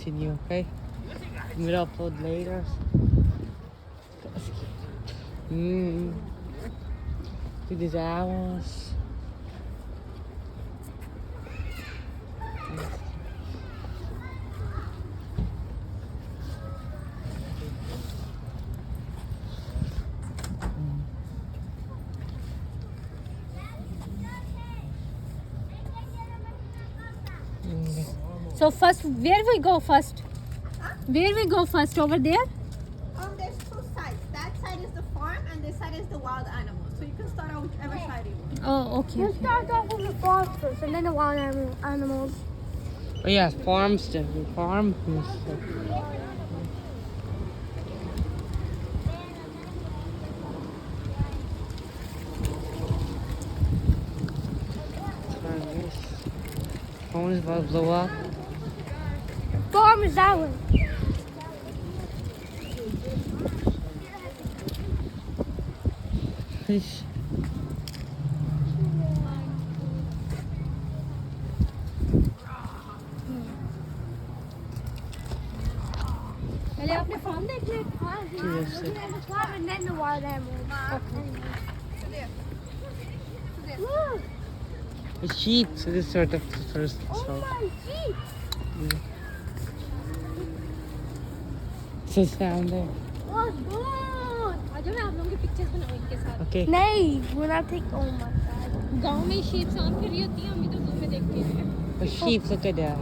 continue, okay? I'm gonna upload later. Look at these owls. So first, where we go first? Where we go first? Over there? There's two sides. That side is the farm and this side is the wild animals. So you can start out whichever side you want. Oh, okay. Let's start off with the farm first and then the wild animals. Oh yeah, farms, the farm. Phone is about to blow up. Farm is that one. Fish. पहले अपने farm देख ले. Looking at the farm and then the wild animals. Look. The sheep, so this sort of the first. Oh So, my sheep. sit down there. Oh good. आज मैं आप लोगों के pictures बनाऊँ इनके साथ. Okay. नहीं, we're not taking. Oh my god. गांव में sheep शाम फिर रही होती हैं, हम इधर दूर में देखते हैं. The sheep, look at that.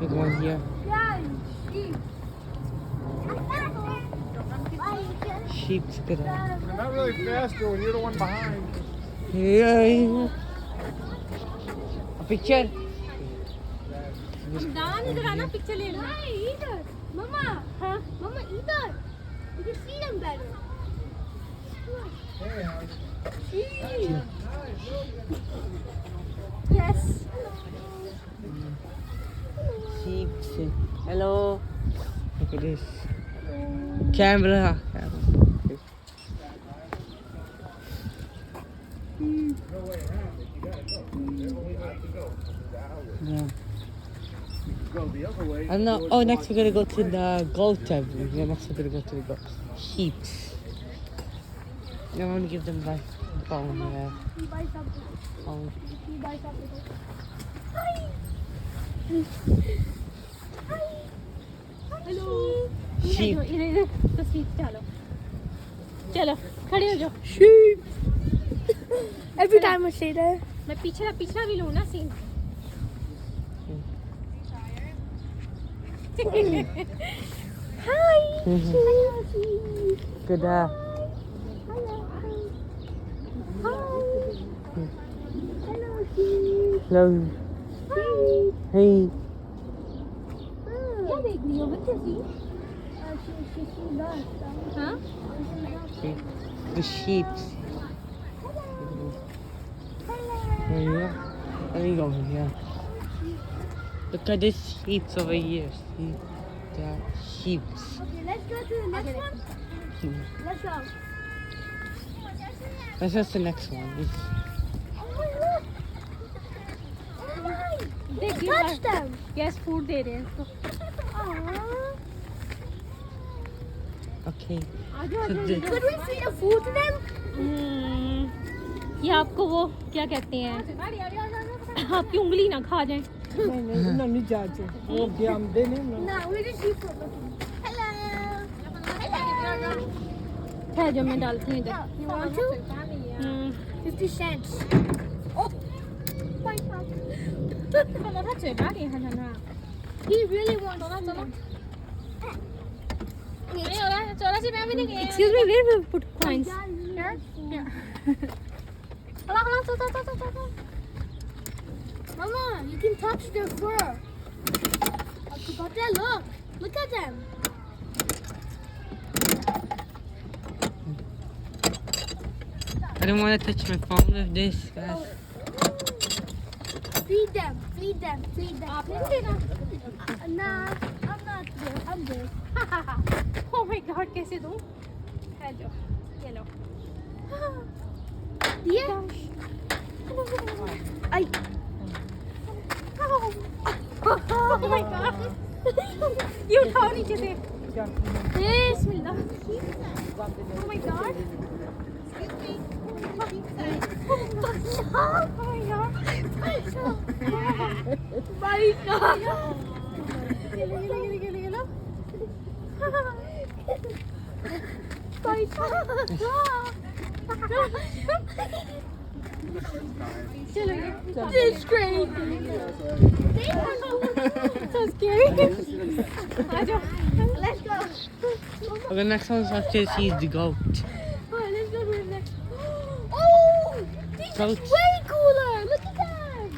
Big one here. Yeah, sheep. Sheep, look at that. They're not really fast though, and you're the one behind. Yeah. A picture? दान इधर आना picture ले लो. Hey, either. Mama. हाँ. Mama, either. You can see them better. Sheep. Yes. Sheep. Hello. Look at this. Camera. Yeah. Go the other way. I don't know. Oh, next we're gonna go to the goat temple. Yeah, next we're gonna go to the goat. Sheep. I want to give them my phone. Yeah. You buy something. Phone. You buy something. Hello. Sheep. इधर तस्वीर चलो. चलो खड़े हो जाओ. Sheep. Every time I say that. मैं पिछला भी लूँ ना scene. Hi. Good. Hello. Hi. Hello, sheep. Hello. Hey. क्या देख रही हो बच्चे सी? She does. हाँ? Sheep. The sheep. Yeah. Let me go over here. Look at this sheep over here. See? That sheep. Okay, let's go to the next one. Let's go. That's just the next one. This. Oh my look. Oh my. They give Touch us them. yes food दे रहे हैं इसको. Aww. Okay. आजो So the- Could we feed the food to them? ये आपको वो क्या कहते हैं? आपकी उंगली ना खा जाए. नहीं जाते वो ज्ञान देने ना No, we're just sheep for looking. Hello. Hello. है जो मैं डालती हूँ इधर. You want to? 50 cents. Oh. My God. 他嘴巴里还在那儿。 He really wants to. 没有了，走了这边没那个。Excuse me, where we put coins? Here? Here. 好了好了，走走走走走走。 Mama, you can touch their fur. But then look. Look at them. I don't want to touch my phone with this, guys. Feed them. Feed them. Feed them. आपने नहीं देना? Nah, I'm not good. I'm good. Oh my God, कैसे दूँ? है जो, ये लो. Yeah. I. Oh my god. You उठाओ नीचे से. बिस्मिल्लाह. Oh my god. Oh my god. This is crazy. So scary. Let's go. Okay, the next one's after she's the goat. Alright, let's go to the next. Oh, these are Goats. way cooler. Look at that.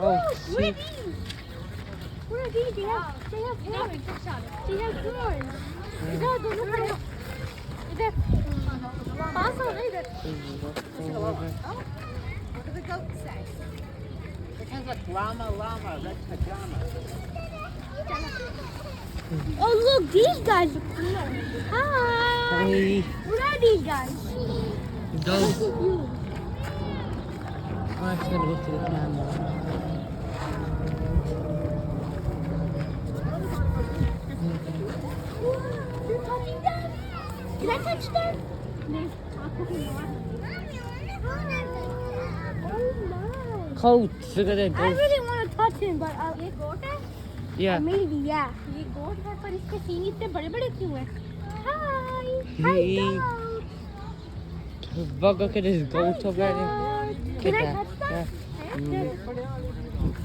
Oh, What are sheep. these? What are these? They have horns. They have horns. इधर दोनों खड़े हो. इधर. पास हो इधर. What does the goat say? It has like llama, that's pajama. Oh look, these guys are cool. Hi. Hey, What are these guys? goat. I'm actually gonna go to the camera. You're touching them? Can I touch them? Oh my. Goats, look at that I goat. really want to touch him, but ये goat है? Yeah. Maybe, yeah. ये goat है, पर इसके सींग इतने बड़े-बड़े क्यों हैं? Hi. Hi, Hey. goat. But look at this goat over there. Goat. Look Can I at touch that. them? Yeah.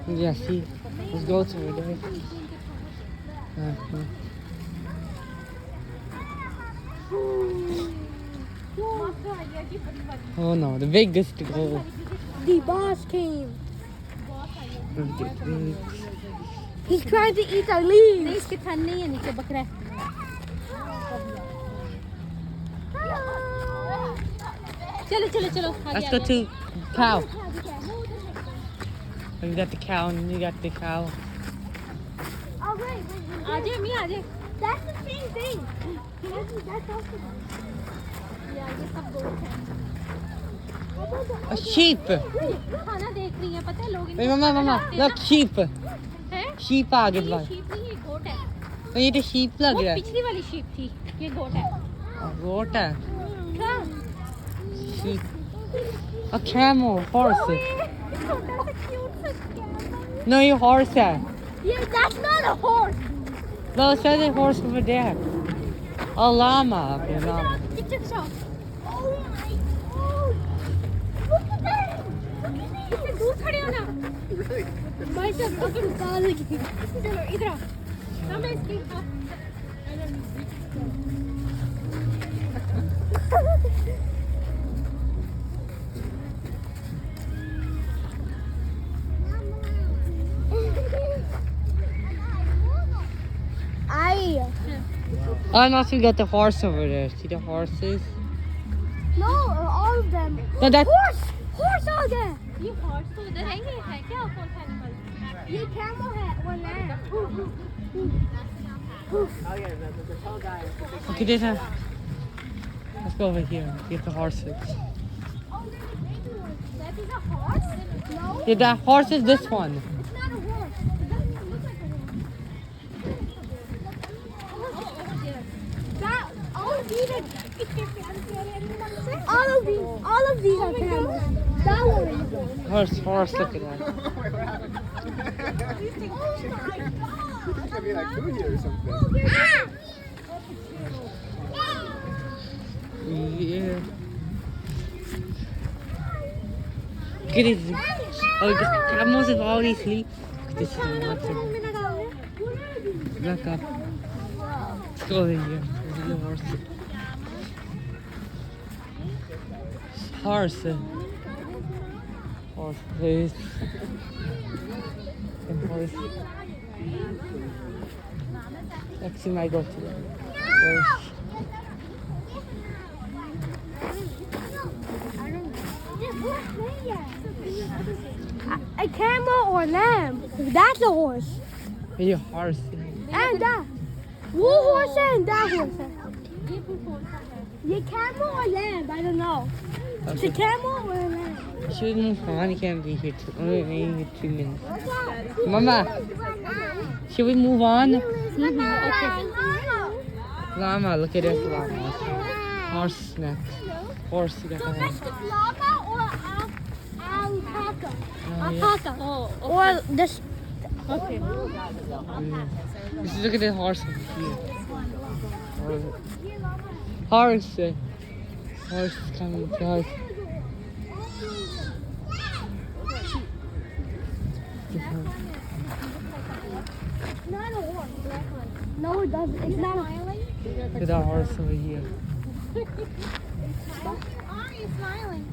Yeah, see, there's goats over there. Uh-huh. Oh no, the biggest goat. The boss came. He's trying to eat our leaves. नहीं इसके थन नहीं है नीचे बकरा है. चलो चलो चलो. Let's go to cow. You got the cow and you got the cow. आजे मी आजे. That's the same thing. That's also. Yeah, ये सब गोट हैं. A sheep. खाना देख रही हैं, पता है लोग Wait, mama, look, sheep. हैं? Sheep आगे ये बढ़. sheep नहीं, ये गोट है. ये तो sheep लग वो रहा है. पिछली वाली sheep थी, ये गोट है. Goat है. क्या? Sheep. A camel, horse. छोटा सा cute सा camel. No, you horse है. Yeah, that's not a horse. No, it says a horse over there. A llama. Okay, llama. Picture खिंचाओ. Oh my god. Look at them. Look at them. इतने दूर खड़े हो ना. भाई साहब अपन काल की. चलो इधर आओ. हम इसकी Oh, no, so we got the horse over there. See the horses? No, all of them. No, that. Horse आ गया. ये horse तो उधर है क्या कौन सा animal? ये camel है वो lamb. Oh yeah, the tall guy. Okay, this one. Let's go over here. Get the horses. Oh, there's a baby one. That is a horse? No, Yeah, that horse is this one. it's not a horse. It doesn't even look like a horse. That, all of these are all of these are camels. That one is a horse. Horse, look at that. It's gonna be like food here or something. Yeah. Look at this. Oh, the camels have already sleep. This is water. Look up. Let's go over here. There's the horse. Horse. Horse, please. And horse. Next time I go to the A camel or lamb? That's a horse. Hey, horse. And that. वो horse है and that horse है. ये camel or lamb? I don't know. It's a camel or a lamb? Should move on. He can't be here. Only here 2 minutes. Mama, should we move on? Llama, look at this llama. Horse next. Horse. You got the horse. Domestic llama or alpaca? Oh, yeah. Alpaca. Oh, Or this. okay. Just look at the horse over here. Horse. Horse is coming to us. It's not a horse. No, it doesn't. It's not a smiling. Look at the horse over here. Are you smiling?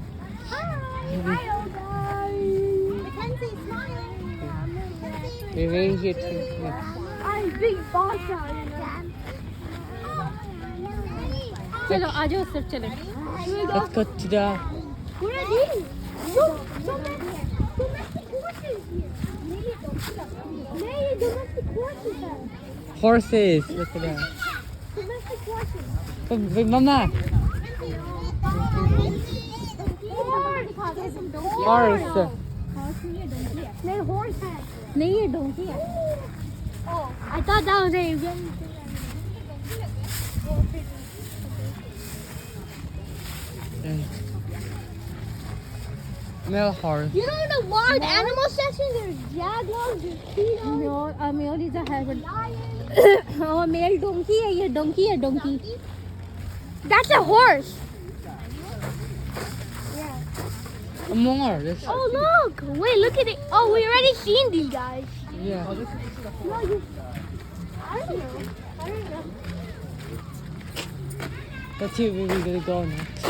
Hi, guys. Mackenzie smiling. We're waiting here 2 minutes. I'm big boss on चलो आ जाओ सब चले. Let's go to the. Where are these? Look, domestic horses here. Maybe domestic horses here. Horses. Look at that. Domestic horses. Wait, Mama. Horse. नहीं horse है. नहीं ये donkey है. Oh, I thought that was a. Male horse. You know in the wild animal section there's jaguars, there's cheetahs, No, male is a hybrid. lions. Oh, male donkey है ये donkey है donkey. That's a horse. More. This. Oh look! Wait, look at it. Oh, we already seen these guys. Yeah. No, you. I don't know. I don't know. Let's see where we're gonna go next.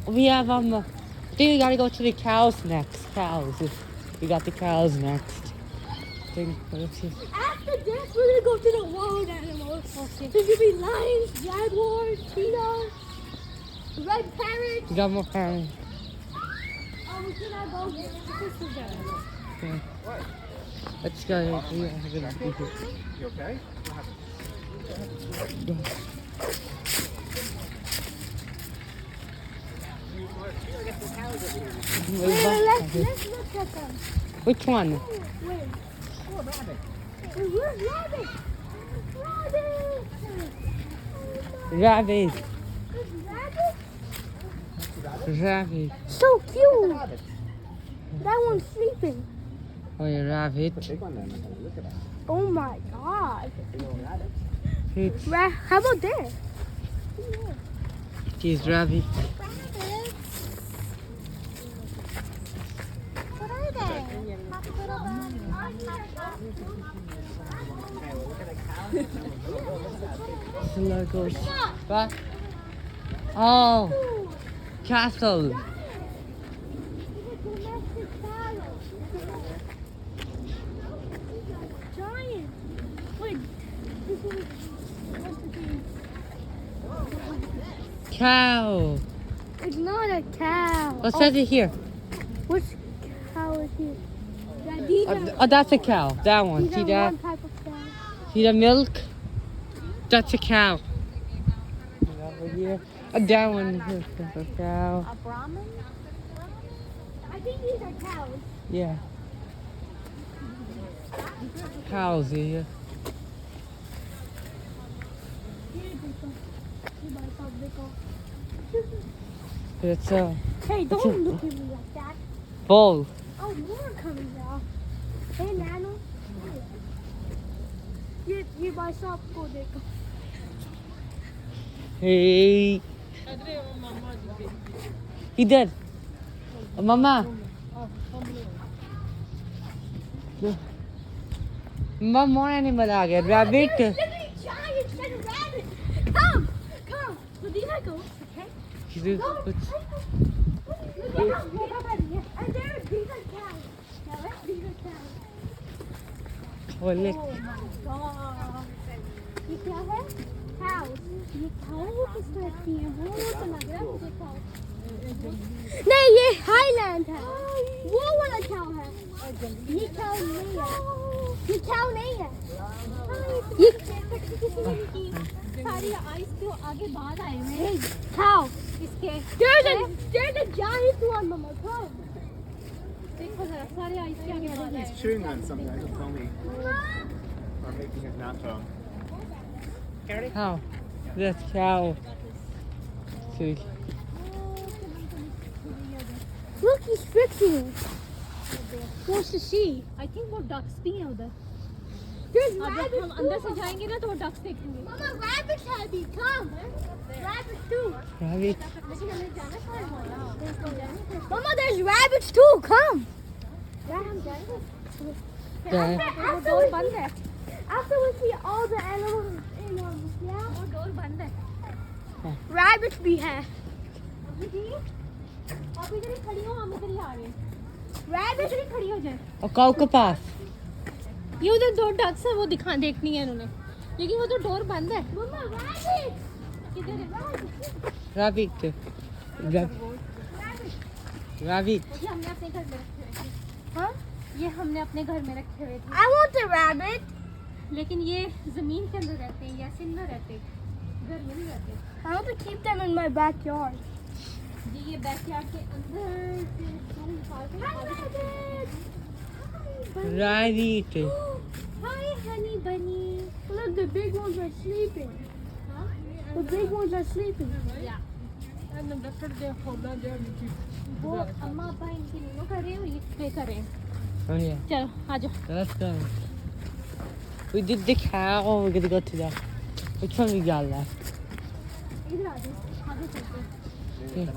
We have I think we gotta go to the cows next. Cows. We got the cows next. Let's see. After this, we're gonna go to the wild animals. Okay. There's gonna be lions, jaguars, cheetahs, red parrots. We got more parents. Oh, we should go. This is it. Okay. Let's go. We are gonna do it. You okay? Let's look at them. Which one? Wait. Where's rabbit? Rabbit. Rabbit. There's rabbit. Rabbit. So cute. That one's sleeping. Oh yeah, rabbit. Big one then. Look at that. Oh my god. It's How about there? these rabbit. What are they? Slugos. What? Oh, castle. Giant. Wait. This is Cow. It's not a cow. What's that here? Which cow is here? Yeah, these are, Oh, that's a cow. That one. these See are that? one type of cow. See the milk? That's a cow. Over here. Oh, that one is a cow. A Brahmin? I think these are cows. Yeah. Cows here. It's a Hey, don't look at me like that. bull. Oh, more coming now. Hey, Nano. You buy shop go there. Hey. He did. Mama. Mama, more animal आ गया. Rabbit. There's literally giant set of rabbits. Come. So these are goats, okay? He's Go. a- it's- Look at them. And these are cows. Now let's these are cows. oh, look. God. ये क्या है? Cows. ये cow किस तरह की है? वो तो लग रहा है मुझे cow. नहीं ये हाईलैंड है. वो वाला cow है. ये cow नहीं है. ये cow नहीं है. ये सारी आइस के आगे बाहर आए हुए हैं. cow. इसके There's a giant one, Mama. Come. देखो जरा सारे आइस के आगे वाला है He's chewing on something. I just told me. Or making his nacho. How? That cow. See. Look, he's fixing. Wants to see. I think वो ducks भी हैं उधर There's अब rabbits. हम अंदर से जाएंगे ना तो वो डक्स देखेंगे Mama, rabbits have become. Rabbits too. Rabbit. लेकिन हमें जाना कहाँ है Mama, there's rabbits too. Come. हम जाएंगे Yeah. वो डोर बंद है After we see all the animals in yeah, वो डोर बंद है rabbits be here. जी आप इधर ही खड़ी हो हम इधर ही आ रहे हैं Rabbits. इधर ही खड़ी हो जाए और काऊ के पास. ये उधर दो डक्स है वो देखनी है इन्होंने लेकिन वो तो डोर बंद है Mama, rabbits. किधर है Rabbit. Rabbit. ये हमने अपने घर में रखे हुए थे Huh? ये हमने अपने घर में रखे हुए थे I want a rabbit. लेकिन ये जमीन के अंदर रहते हैं या सिंध में रहते घर में नहीं रहते I want to keep them in my backyard. जी ये बैकयार्ड के अंदर से सारे निकाल के आगे Rabbit. हाय हनी बनी Look, the big ones are sleeping. हाँ The big ones are sleeping. या वो अम्मा अब्बा इनकी नीनो कर रहे हैं और ये प्ले कर रहे हैं Oh yeah. चलो आ जाओ Let's go. We did the cow. We're gonna go to that. Which one we got left? इधर आ जाओ आगे चलते हैं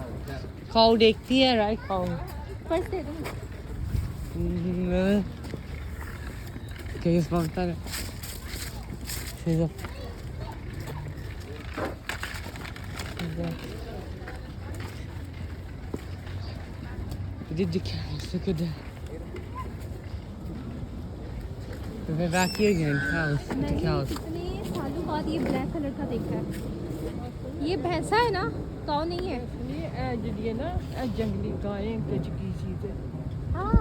Cow देखती है, right? Cow. पर्स दे दो Okay, it's one time. See the. We did the cows. Look at that. We're back here again. Cows. With the मैंने cows. कितने सालों बाद ये ब्लैक कलर का देखा है ये भैंसा है ना काऊ नहीं है ਜਿਹੜੀ ਹੈ ਨਾ ਇਹ ਜੰਗਲੀ ਗਾਂ ਤੇ ਚੀਜ਼ ਹੈ हाय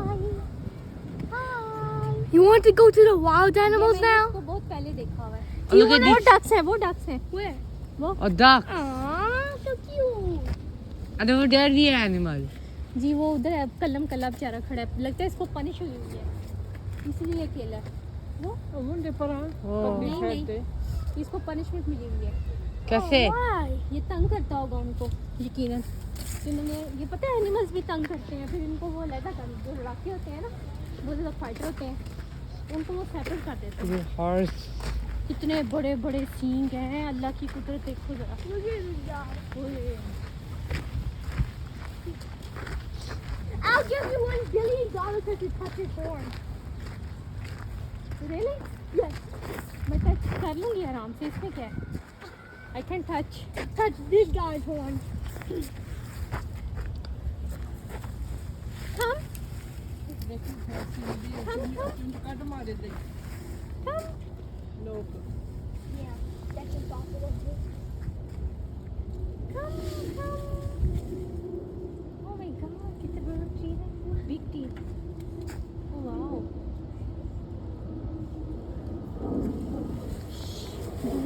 हाय You want to go to the wild animals now? इसको बहुत पहले देखा हुआ है Oh, look at वो this. डक्स है वो डक्स है Where? A duck. Aww, so cute. And over there the animal. जी वो उधर है कलम कला बेचारा खड़ा है लगता है इसको पनिश हुई हुई है इसलिए अकेला है वो ਉਹ ਮੁੰਡੇ ਪਰਾਂ Oh. ਪਰਲੀ नहीं, ਸਾਈਡ ਤੇ इसको पनिशमेंट मिली हुई है कैसे? Why? ये तंग करता होगा उनको यकीनन इन्होंने ये पता है एनिमल्स भी तंग करते हैं फिर इनको वो लड़का कर जो लड़ाके होते हैं ना वो जो फाइटर होते हैं उनको वो सेपरेट कर देते हैं The horse. कितने बड़े बड़े सींग हैं अल्लाह की कुदरत देखो जरा Look at this guy. ओए, I'll give you $1 billion if you touch his horn. really? Yes. मैं टच कर लूँगी आराम से इसमें क्या है I can touch Touch this guy's horn. come ਕੱਢ ਮਾਰੇ ਦੇ ਲੋਕ Yeah, that's impossible. come oh my god कितने बड़ा ट्री है big tree oh wow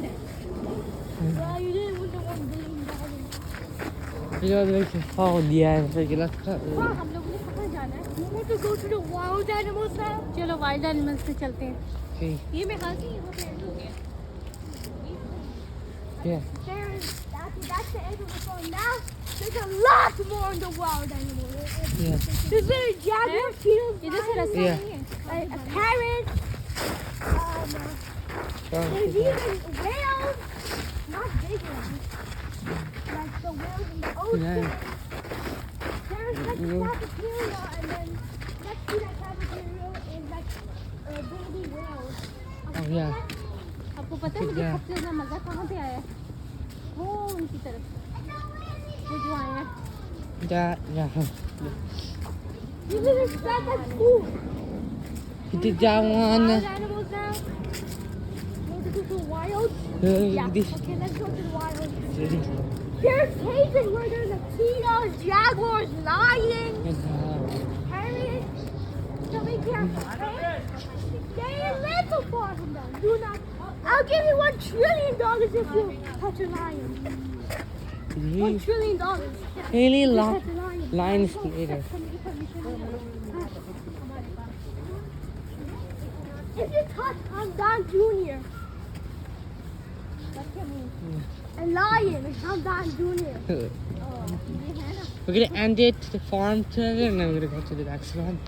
Yeah, you didn't win the $1 billion. You know, like a fall. Yeah, like let's go. हाँ हम लोगों ने कहाँ जाना है You want to go to the wild animals now? चलो वाइल्ड एनिमल्स पे चलते हैं Okay. ये मैं ख्याल से यहाँ पे end हो गया Yeah. That's the end of the phone. Now, there's a lot more in the wild animals. Yeah. There's little jaguar, cheetahs, इधर से रास्ता Yeah. नहीं है a parrot. There's even whales. Not big ones. Like the whales in the ocean. Yeah. There's like Yeah. cafeteria, and then next to that cafeteria is like baby whales. Oh yeah. आपको पता है मुझे Yeah. सबसे ज़्यादा मज़ा कहाँ पे आया है वो उनकी तरफ वो जो आए हैं Yeah. You can expect that's cool. You did that one. Wild animals now. Want to go to the wild? This. Okay, let's go to the wild. This. There's cages where there's a cheetahs, jaguars, lions, parrots. So be careful, okay? Stay a little far from them. Do not. I'll give you $1 trillion if you touch a lion. $1 trillion. Haley Look Lion at the lion. Lions later. If you touch I'm Don Jr. A lion is I'm Don Jr. We're gonna end it to the farm tour and then we're gonna go to the next one.